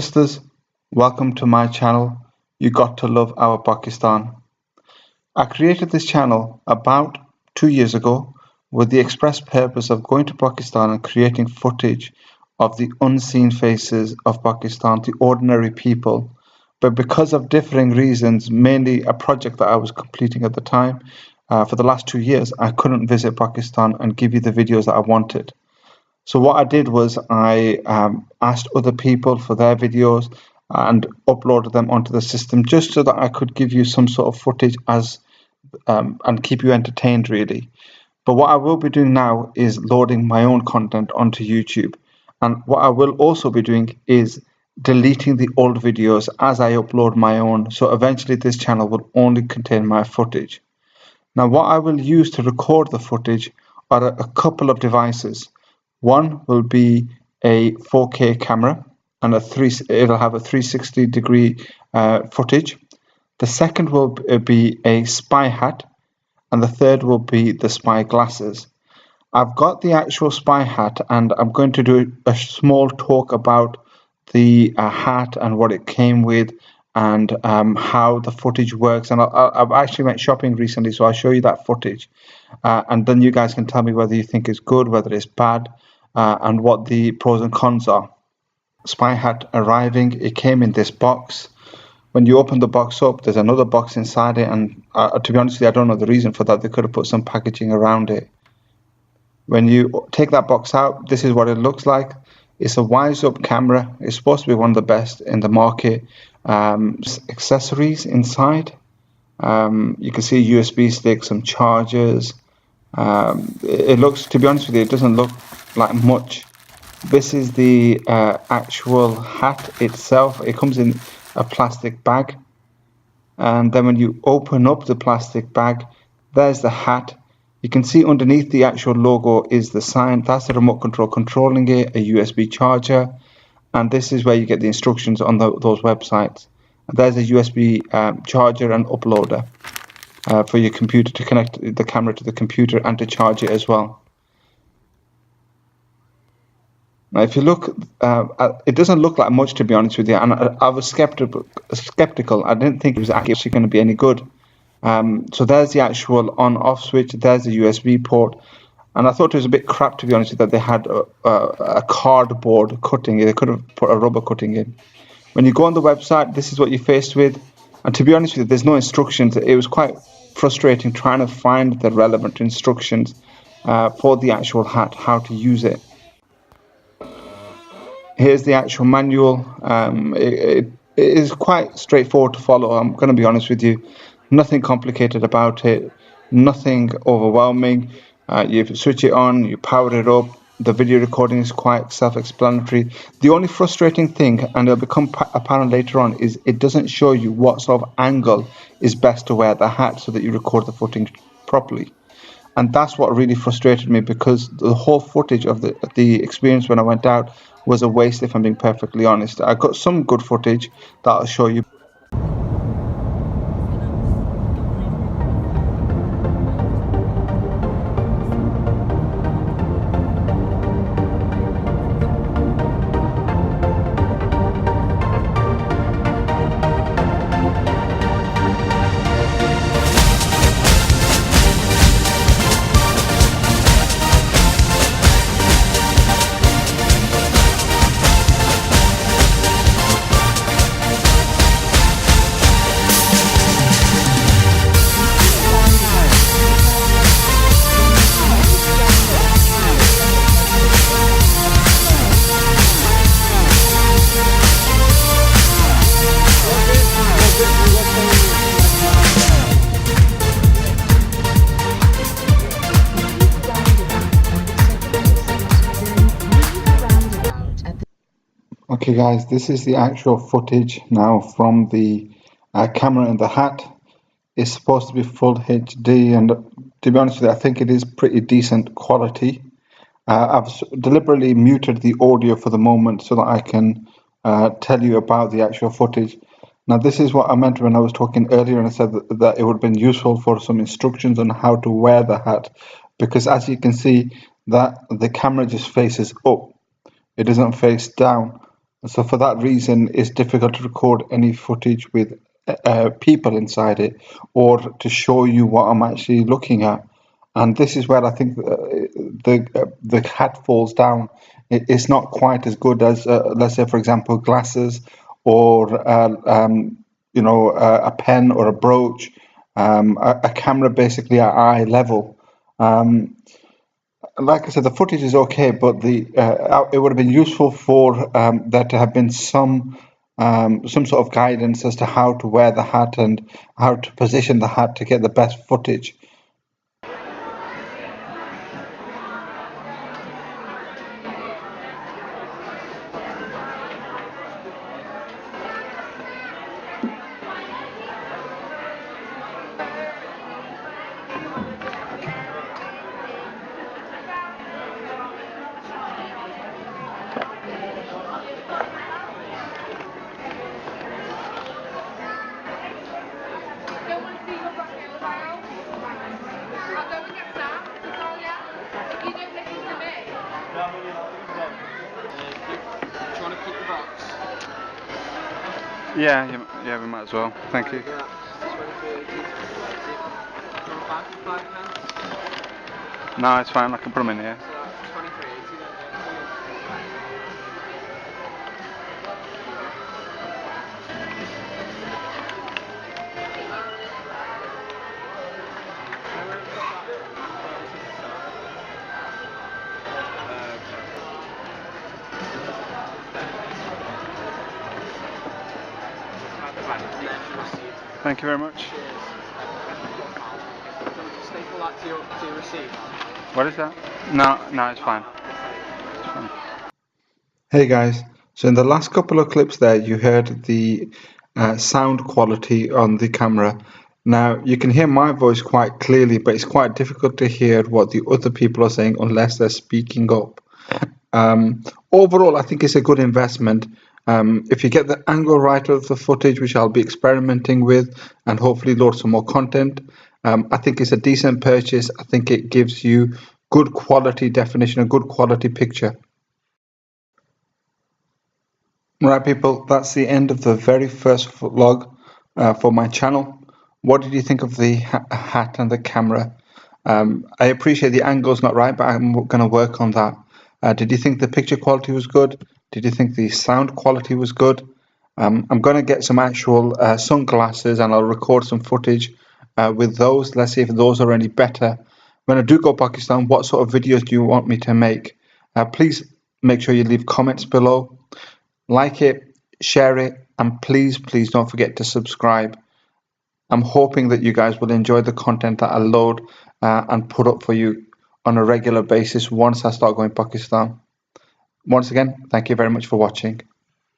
Sisters, welcome to my channel. You got to love our Pakistan. I created this channel about 2 years ago with the express purpose of going to Pakistan and creating footage of the unseen faces of Pakistan, the ordinary people. But because of differing reasons, mainly a project that I was completing at the time, for the last 2 years, I couldn't visit Pakistan and give you the videos that I wanted. So what I did was I asked other people for their videos and uploaded them onto the system just so that I could give you some sort of footage as and keep you entertained really. But what I will be doing now is loading my own content onto YouTube. And what I will also be doing is deleting the old videos as I upload my own. So eventually this channel will only contain my footage. Now what I will use to record the footage are a couple of devices. One will be a 4K camera and it'll have a 360 degree footage. The second will be a spy hat, and the third will be the spy glasses. I've got the actual spy hat, and I'm going to do a small talk about the hat and what it came with, and how the footage works. And I've actually went shopping recently, so I'll show you that footage, and then you guys can tell me whether you think it's good, whether it's bad, and what the pros and cons are. Spy hat arriving, it came in this box. When you open the box up, there's another box inside it, and to be honest with you, I don't know the reason for that. They could have put some packaging around it. When you take that box out, this is what it looks like. It's a Wiseup camera. It's supposed to be one of the best in the market. Accessories inside. You can see a USB stick, some chargers. It looks, to be honest with you, it doesn't look like much. This is the actual hat itself. It comes in a plastic bag, and then when you open up the plastic bag, there's the hat. You can see underneath the actual logo is the sign. That's the remote control controlling it, a USB charger, and this is where you get the instructions on those websites. And there's a USB charger and uploader for your computer to connect the camera to the computer and to charge it as well. Now, if you look, it doesn't look like much, to be honest with you, and I was skeptical. I didn't think it was actually going to be any good. So there's the actual on-off switch. There's the USB port, and I thought it was a bit crap, to be honest with you, that they had a cardboard cutting. They could have put a rubber cutting in. When you go on the website, this is what you're faced with, and to be honest with you, there's no instructions. It was quite frustrating trying to find the relevant instructions for the actual hat, how to use it. Here's the actual manual. It is quite straightforward to follow. I'm going to be honest with you. Nothing complicated about it. Nothing overwhelming. You switch it on, you power it up. The video recording is quite self-explanatory. The only frustrating thing, and it'll become apparent later on, is it doesn't show you what sort of angle is best to wear the hat so that you record the footage properly. And that's what really frustrated me, because the whole footage of the experience when I went out was a waste, if I'm being perfectly honest. I got some good footage that I'll show you. Okay guys, this is the actual footage now from the camera in the hat. It's supposed to be full HD, and to be honest with you, I think it is pretty decent quality. I've deliberately muted the audio for the moment so that I can tell you about the actual footage. Now this is what I meant when I was talking earlier, and I said that it would have been useful for some instructions on how to wear the hat, because as you can see that the camera just faces up. It doesn't face down. So for that reason, it's difficult to record any footage with people inside it, or to show you what I'm actually looking at. And this is where I think the hat falls down. It's not quite as good as, let's say, for example, glasses, or a pen or a brooch, a camera basically at eye level. Like I said, the footage is okay, but it would have been useful for there to have been some sort of guidance as to how to wear the hat and how to position the hat to get the best footage. Yeah, we might as well. Thank you. No, it's fine. I can put them in here. Thank you very much. Staple that to your receipt. What is that? No, it's fine. Hey guys, so in the last couple of clips there, you heard the sound quality on the camera. Now you can hear my voice quite clearly, but it's quite difficult to hear what the other people are saying unless they're speaking up. Overall, I think it's a good investment. If you get the angle right of the footage, which I'll be experimenting with, and hopefully load some more content, I think it's a decent purchase. I think it gives you good quality definition, a good quality picture. Right, people, that's the end of the very first vlog for my channel. What did you think of the hat and the camera? I appreciate the angle's not right, but I'm going to work on that. Did you think the picture quality was good? Did you think the sound quality was good? I'm going to get some actual sunglasses, and I'll record some footage with those. Let's see if those are any better. When I do go to Pakistan, what sort of videos do you want me to make? Please make sure you leave comments below. Like it, share it, and please don't forget to subscribe. I'm hoping that you guys will enjoy the content that I load and put up for you on a regular basis once I start going to Pakistan. Once again, thank you very much for watching.